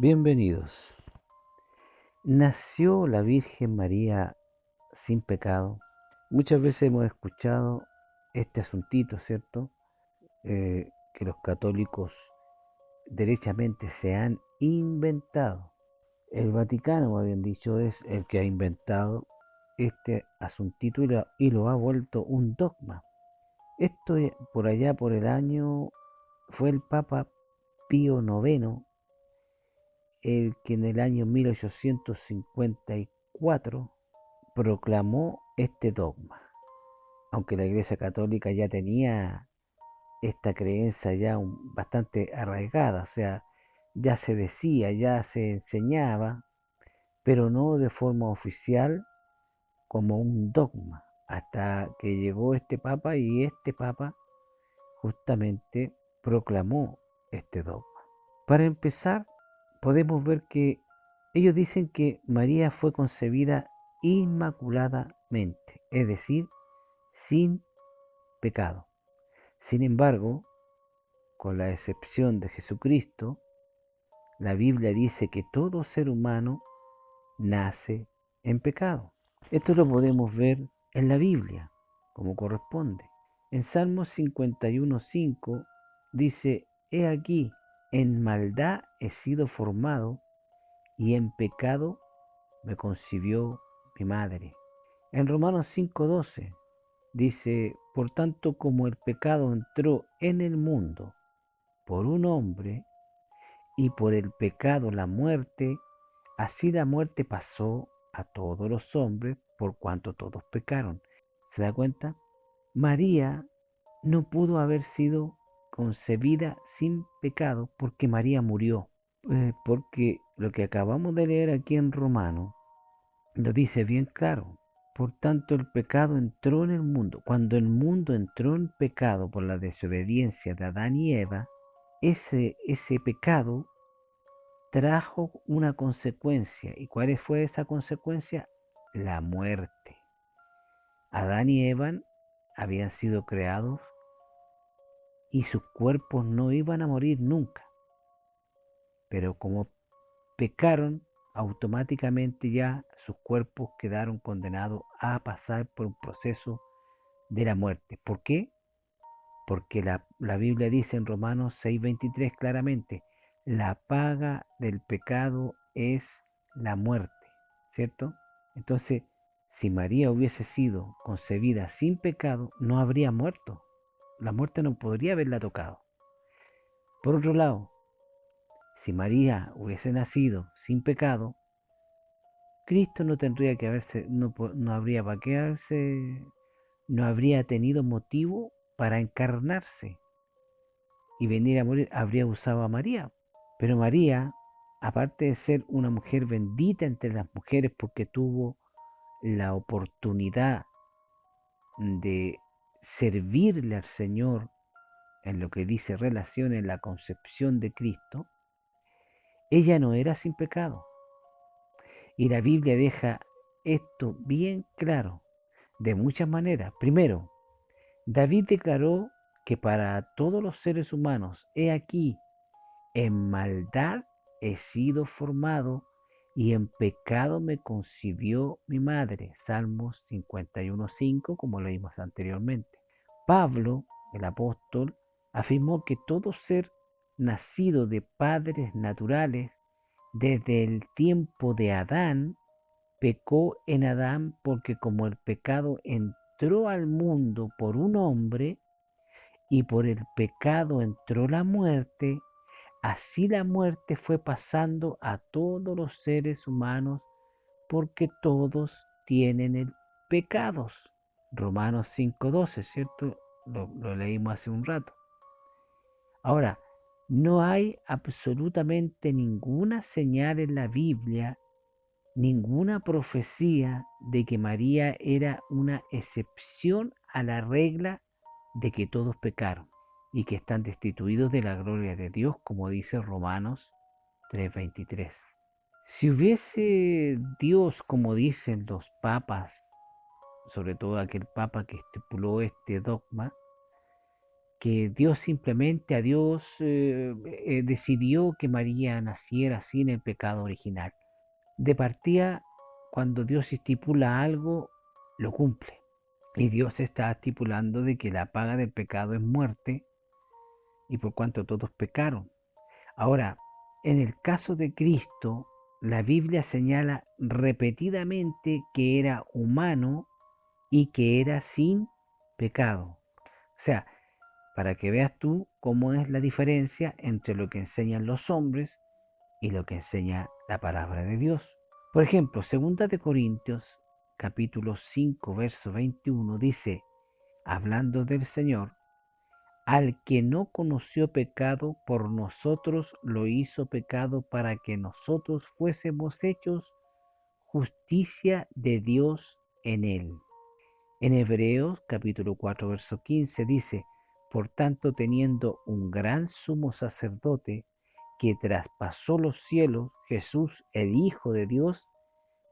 Bienvenidos. ¿Nació la Virgen María sin pecado? Muchas veces hemos escuchado este asuntito, ¿cierto? Que los católicos derechamente se han inventado. El Vaticano, como habían dicho, es el que ha inventado este asuntito y lo ha vuelto un dogma. Esto por allá por el año fue el Papa Pío IX el que en el año 1854 proclamó este dogma, aunque la Iglesia Católica ya tenía esta creencia ya bastante arraigada, o sea, ya se decía, ya se enseñaba, pero no de forma oficial como un dogma, hasta que llegó este Papa y este Papa justamente proclamó este dogma. Para empezar, podemos ver que ellos dicen que María fue concebida inmaculadamente, es decir, sin pecado. Sin embargo, con la excepción de Jesucristo, la Biblia dice que todo ser humano nace en pecado. Esto lo podemos ver en la Biblia, como corresponde. En Salmos 51:5 dice, he aquí, en maldad he sido formado y en pecado me concibió mi madre. En Romanos 5:12 dice, por tanto como el pecado entró en el mundo por un hombre y por el pecado la muerte, así la muerte pasó a todos los hombres por cuanto todos pecaron. ¿Se da cuenta? María no pudo haber sido concebida sin pecado porque María murió. Porque lo que acabamos de leer aquí en Romano lo dice bien claro. Por tanto, el pecado entró en el mundo. Cuando el mundo entró en pecado por la desobediencia de Adán y Eva, ese pecado trajo una consecuencia. ¿Y cuál fue esa consecuencia? La muerte. Adán y Eva habían sido creados y sus cuerpos no iban a morir nunca. Pero como pecaron, automáticamente ya sus cuerpos quedaron condenados a pasar por un proceso de la muerte. ¿Por qué? Porque la Biblia dice en Romanos 6:23 claramente, la paga del pecado es la muerte, ¿cierto? Entonces, si María hubiese sido concebida sin pecado, no habría muerto. La muerte no podría haberla tocado. Por otro lado, si María hubiese nacido sin pecado, Cristo no tendría que haberse, no habría para qué haberse, no habría tenido motivo para encarnarse y venir a morir, habría usado a María. Pero María, aparte de ser una mujer bendita entre las mujeres porque tuvo la oportunidad de servirle al Señor en lo que dice relación en la concepción de Cristo, ella no era sin pecado. Y la Biblia deja esto bien claro de muchas maneras. Primero, David declaró que para todos los seres humanos, he aquí, en maldad he sido formado y en pecado me concibió mi madre. Salmos 51:5, como leímos anteriormente. Pablo, el apóstol, afirmó que todo ser nacido de padres naturales desde el tiempo de Adán pecó en Adán porque como el pecado entró al mundo por un hombre y por el pecado entró la muerte, así la muerte fue pasando a todos los seres humanos porque todos tienen el pecados. Romanos 5:12, ¿cierto? Lo leímos hace un rato. Ahora, no hay absolutamente ninguna señal en la Biblia, ninguna profecía de que María era una excepción a la regla de que todos pecaron y que están destituidos de la gloria de Dios, como dice Romanos 3:23. Si hubiese Dios, como dicen los papas, sobre todo aquel papa que estipuló este dogma, que Dios simplemente a Dios decidió que María naciera sin el pecado original. De partida, cuando Dios estipula algo, lo cumple. Y Dios está estipulando de que la paga del pecado es muerte, y por cuanto todos pecaron. Ahora, en el caso de Cristo, la Biblia señala repetidamente que era humano y que era sin pecado. O sea, para que veas tú cómo es la diferencia entre lo que enseñan los hombres y lo que enseña la palabra de Dios. Por ejemplo, 2 Corintios capítulo 5, verso 21 dice, hablando del Señor, al que no conoció pecado, por nosotros lo hizo pecado para que nosotros fuésemos hechos justicia de Dios en él. En Hebreos capítulo 4, verso 15 dice, por tanto, teniendo un gran sumo sacerdote que traspasó los cielos, Jesús, el Hijo de Dios,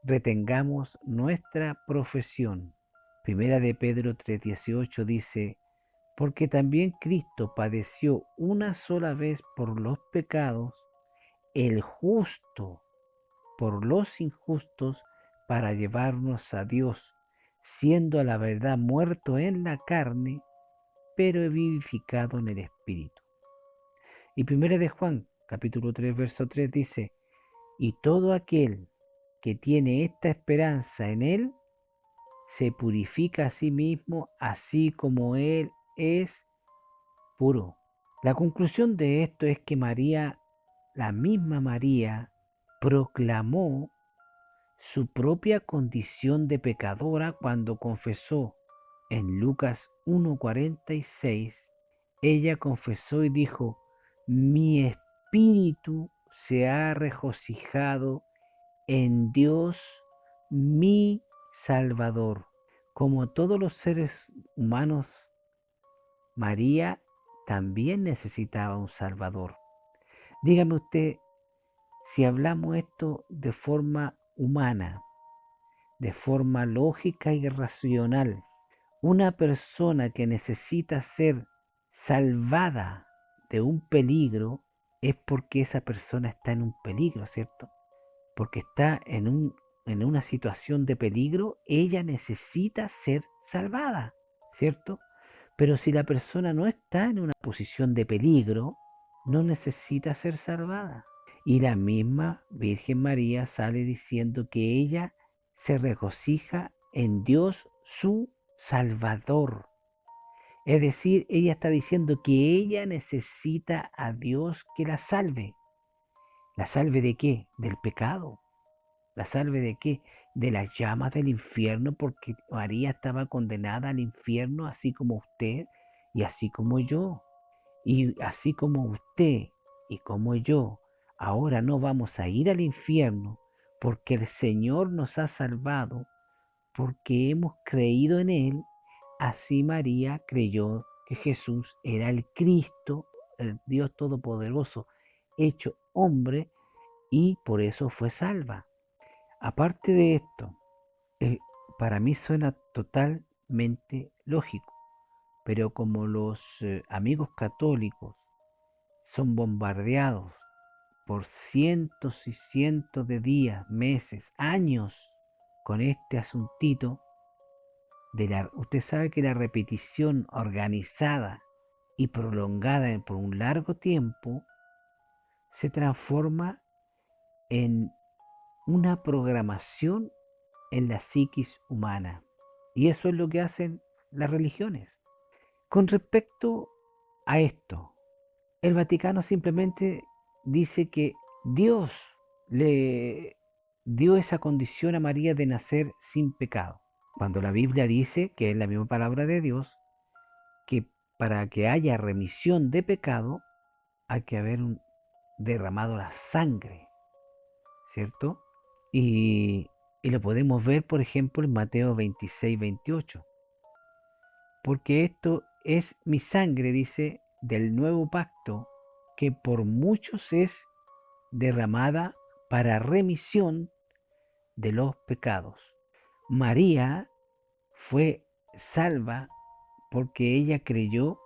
retengamos nuestra profesión. Primera de Pedro 3:18 dice, porque también Cristo padeció una sola vez por los pecados, el justo por los injustos, para llevarnos a Dios, siendo a la verdad muerto en la carne, pero vivificado en el Espíritu. Y primera de Juan, capítulo 3, verso 3 dice, y todo aquel que tiene esta esperanza en Él, se purifica a sí mismo, así como Él es puro. La conclusión de esto es que María, la misma María, proclamó su propia condición de pecadora cuando confesó en Lucas 1:46, ella confesó y dijo, mi espíritu se ha regocijado en Dios mi Salvador. Como todos los seres humanos, María también necesitaba un Salvador. Dígame usted, si hablamos esto de forma humana, de forma lógica y racional, una persona que necesita ser salvada de un peligro es porque esa persona está en un peligro, ¿cierto? Porque está en una situación de peligro, ella necesita ser salvada, ¿cierto? Pero si la persona no está en una posición de peligro, no necesita ser salvada. Y la misma Virgen María sale diciendo que ella se regocija en Dios su Salvador. Es decir, ella está diciendo que ella necesita a Dios que la salve. ¿La salve de qué? Del pecado. ¿La salve de qué? De las llamas del infierno, porque María estaba condenada al infierno, así como usted y así como yo. Y así como usted y como yo, ahora no vamos a ir al infierno porque el Señor nos ha salvado, porque hemos creído en Él, así María creyó que Jesús era el Cristo, el Dios Todopoderoso, hecho hombre, y por eso fue salva. Aparte de esto, eh, para mí suena totalmente lógico, pero como los amigos católicos son bombardeados por cientos y cientos de días, meses, años con este asuntito usted sabe que la repetición organizada y prolongada por un largo tiempo se transforma en una programación en la psiquis humana. Y eso es lo que hacen las religiones. Con respecto a esto, el Vaticano simplemente dice que Dios le dio esa condición a María de nacer sin pecado, cuando la Biblia dice, que es la misma palabra de Dios, que para que haya remisión de pecado hay que haber derramado la sangre, ¿cierto? Y lo podemos ver, por ejemplo, en Mateo 26:28, porque esto es mi sangre, dice, del nuevo pacto, que por muchos es derramada para remisión de los pecados. María fue salva porque ella creyó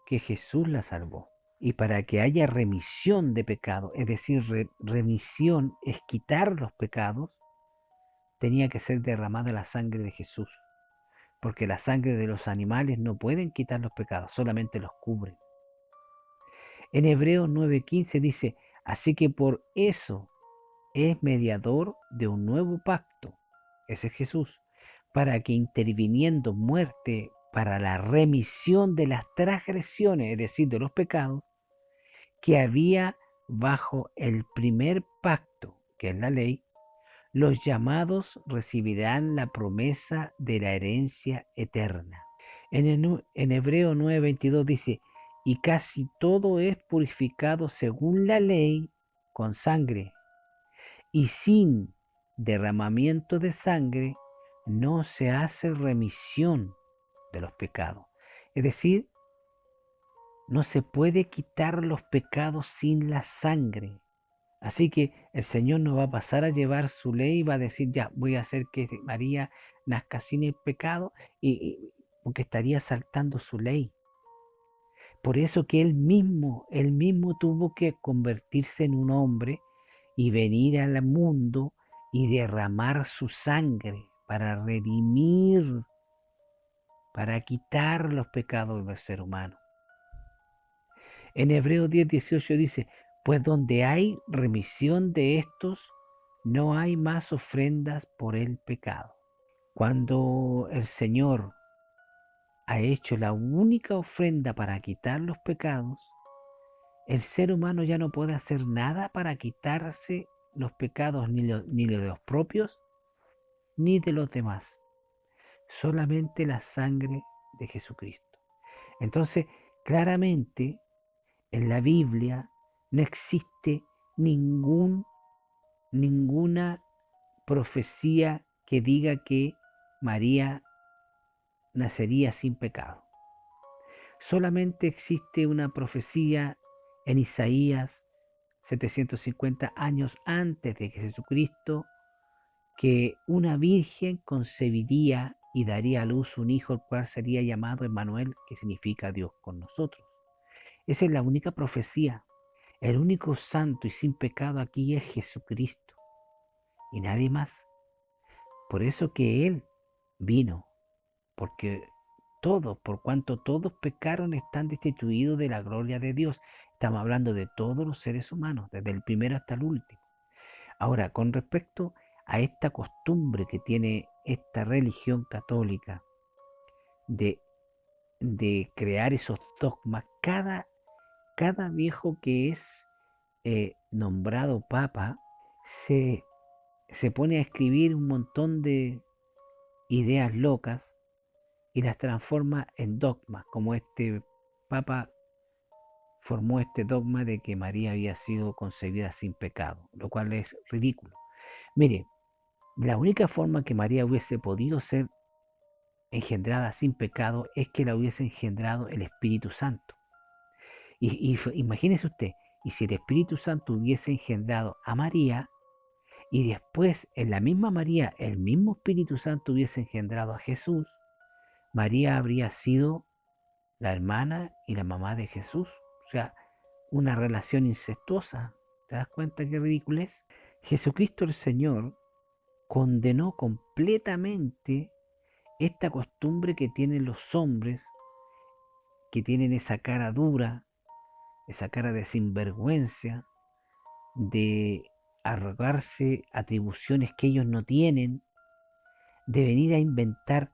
que Jesús la salvó. Y para que haya remisión de pecado, es decir, remisión es quitar los pecados, tenía que ser derramada la sangre de Jesús, porque la sangre de los animales no pueden quitar los pecados, solamente los cubren. En Hebreos 9:15 dice, así que por eso es mediador de un nuevo pacto, ese es Jesús, para que interviniendo muerte para la remisión de las transgresiones, es decir, de los pecados, que había bajo el primer pacto, que es la ley, los llamados recibirán la promesa de la herencia eterna. En Hebreo 9:22 dice, y casi todo es purificado según la ley con sangre, y sin derramamiento de sangre no se hace remisión de los pecados. Es decir, no se puede quitar los pecados sin la sangre. Así que el Señor no va a pasar a llevar su ley y va a decir, ya, voy a hacer que María nazca sin el pecado, porque estaría saltando su ley. Por eso que él mismo tuvo que convertirse en un hombre y venir al mundo y derramar su sangre para redimir, para quitar los pecados del ser humano. En Hebreos 10:18 dice, pues donde hay remisión de estos, no hay más ofrendas por el pecado. Cuando el Señor ha hecho la única ofrenda para quitar los pecados, el ser humano ya no puede hacer nada para quitarse los pecados, ni de los propios, ni de los demás. Solamente la sangre de Jesucristo. Entonces, claramente, en la Biblia no existe ninguna profecía que diga que María nacería sin pecado. Solamente existe una profecía en Isaías 750 años antes de Jesucristo, que una virgen concebiría y daría a luz un hijo, el cual sería llamado Emmanuel, que significa Dios con nosotros. Esa es la única profecía. El único santo y sin pecado aquí es Jesucristo y nadie más. Por eso que Él vino, porque todos, por cuanto todos pecaron, están destituidos de la gloria de Dios. Estamos hablando de todos los seres humanos, desde el primero hasta el último. Ahora, con respecto a esta costumbre que tiene esta religión católica de, crear esos dogmas, cada viejo que es nombrado papa se pone a escribir un montón de ideas locas y las transforma en dogmas, como este papa formó este dogma de que María había sido concebida sin pecado, lo cual es ridículo. Mire, la única forma que María hubiese podido ser engendrada sin pecado es que la hubiese engendrado el Espíritu Santo. Y imagínese usted, y si el Espíritu Santo hubiese engendrado a María, y después en la misma María el mismo Espíritu Santo hubiese engendrado a Jesús, María habría sido la hermana y la mamá de Jesús. O sea, una relación incestuosa. ¿Te das cuenta qué ridículo es? Jesucristo el Señor condenó completamente esta costumbre que tienen los hombres, que tienen esa cara dura, esa cara de sinvergüenza, de arrogarse atribuciones que ellos no tienen, de venir a inventar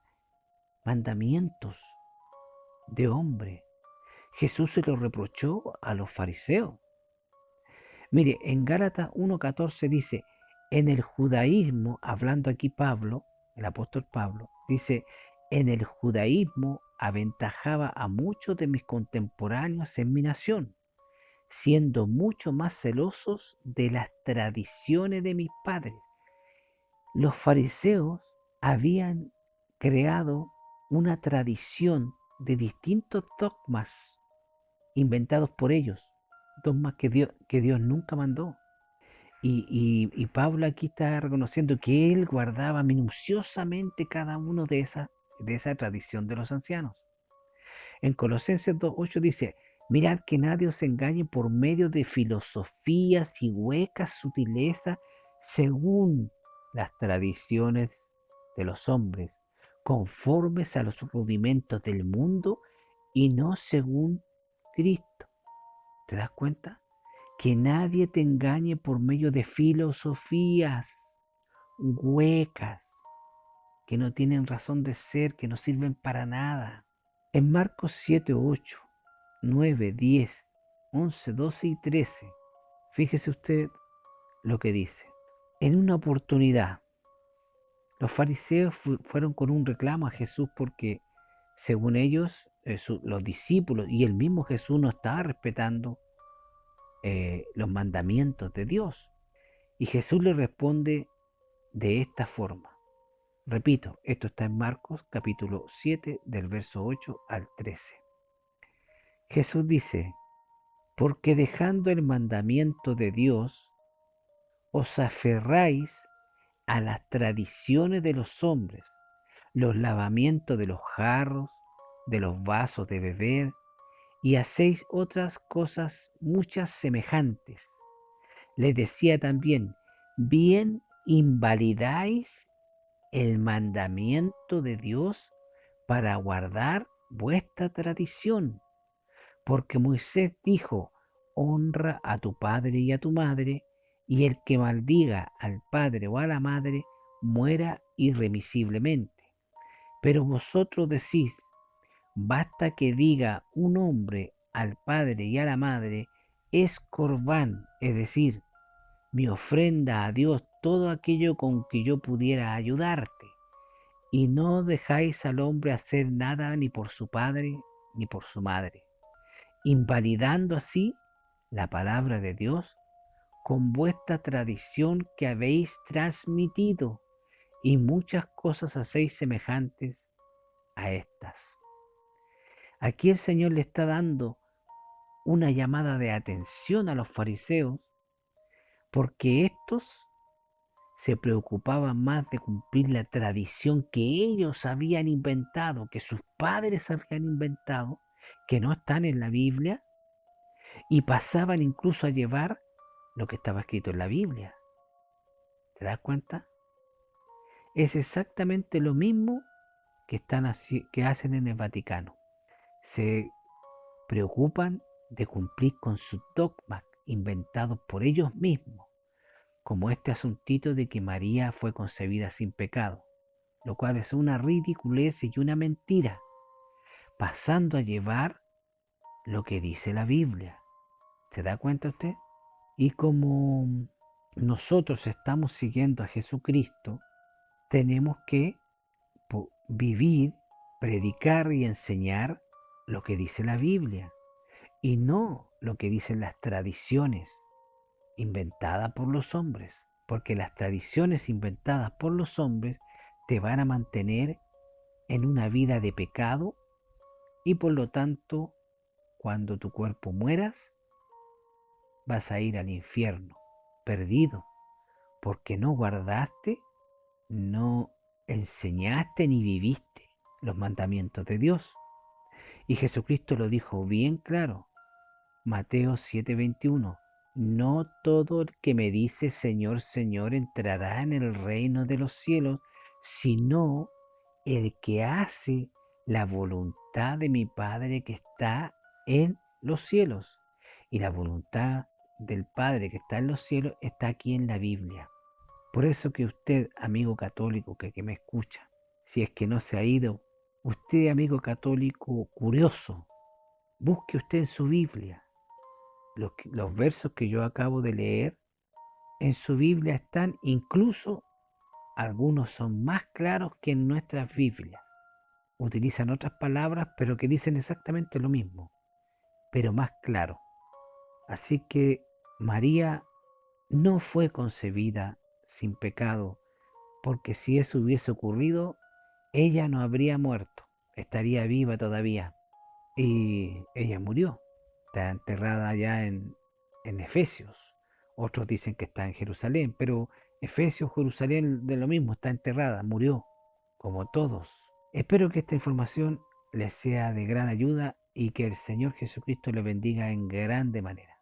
mandamientos de hombre. Jesús se lo reprochó a los fariseos. Mire, en Gálatas 1:14 dice, en el judaísmo, hablando aquí Pablo, el apóstol Pablo, dice, en el judaísmo aventajaba a muchos de mis contemporáneos en mi nación, siendo mucho más celosos de las tradiciones de mis padres. Los fariseos habían creado una tradición de distintos dogmas inventados por ellos, dogmas que Dios nunca mandó. Y Pablo aquí está reconociendo que él guardaba minuciosamente cada uno de esa tradición de los ancianos. En Colosenses 2:8 dice, mirad que nadie os engañe por medio de filosofías y huecas sutilezas según las tradiciones de los hombres, conformes a los rudimentos del mundo y no según Cristo. ¿Te das cuenta? Que nadie te engañe por medio de filosofías huecas que no tienen razón de ser, que no sirven para nada. En Marcos 7, 8, 9, 10, 11, 12 y 13, fíjese usted lo que dice. En una oportunidad, los fariseos fueron con un reclamo a Jesús porque, según ellos, los discípulos y el mismo Jesús no estaba respetando los mandamientos de Dios. Y Jesús le responde de esta forma. Repito, esto está en Marcos capítulo 7 del verso 8 al 13. Jesús dice, porque dejando el mandamiento de Dios, os aferráis a las tradiciones de los hombres, los lavamientos de los jarros, de los vasos de beber, y hacéis otras cosas muchas semejantes. Les decía también, bien invalidáis el mandamiento de Dios para guardar vuestra tradición, porque Moisés dijo, honra a tu padre y a tu madre, y el que maldiga al padre o a la madre muera irremisiblemente. Pero vosotros decís, basta que diga un hombre al padre y a la madre, es corbán, es decir, mi ofrenda a Dios, todo aquello con que yo pudiera ayudarte, y no dejáis al hombre hacer nada ni por su padre ni por su madre, invalidando así la palabra de Dios con vuestra tradición que habéis transmitido, y muchas cosas hacéis semejantes a estas. Aquí el Señor le está dando una llamada de atención a los fariseos, porque estos se preocupaban más de cumplir la tradición que ellos habían inventado, que sus padres habían inventado, que no están en la Biblia, y pasaban incluso a llevar lo que estaba escrito en la Biblia. ¿Te das cuenta? Es exactamente lo mismo que hacen en el Vaticano. Se preocupan de cumplir con sus dogmas inventados por ellos mismos, como este asuntito de que María fue concebida sin pecado, lo cual es una ridiculez y una mentira, pasando a llevar lo que dice la Biblia. ¿Se da cuenta usted? Y como nosotros estamos siguiendo a Jesucristo, tenemos que vivir, predicar y enseñar lo que dice la Biblia y no lo que dicen las tradiciones inventadas por los hombres, porque las tradiciones inventadas por los hombres te van a mantener en una vida de pecado y por lo tanto, cuando tu cuerpo mueras, vas a ir al infierno, perdido, porque no guardaste, no enseñaste ni viviste los mandamientos de Dios. Y Jesucristo lo dijo bien claro, Mateo 7:21, no todo el que me dice Señor, Señor entrará en el reino de los cielos, sino el que hace la voluntad de mi Padre que está en los cielos. Y la voluntad del Padre que está en los cielos está aquí en la Biblia. Por eso que usted, amigo católico que me escucha, si es que no se ha ido, usted, amigo católico curioso, busque usted en su Biblia. Los versos que yo acabo de leer, en su Biblia están, incluso algunos son más claros que en nuestras Biblias. Utilizan otras palabras, pero que dicen exactamente lo mismo, pero más claro. Así que María no fue concebida sin pecado, porque si eso hubiese ocurrido, ella no habría muerto, estaría viva todavía. Y ella murió, está enterrada allá en Efesios. Otros dicen que está en Jerusalén, pero Efesios, Jerusalén, de lo mismo, está enterrada, murió, como todos. Espero que esta información les sea de gran ayuda y que el Señor Jesucristo les bendiga en grande manera.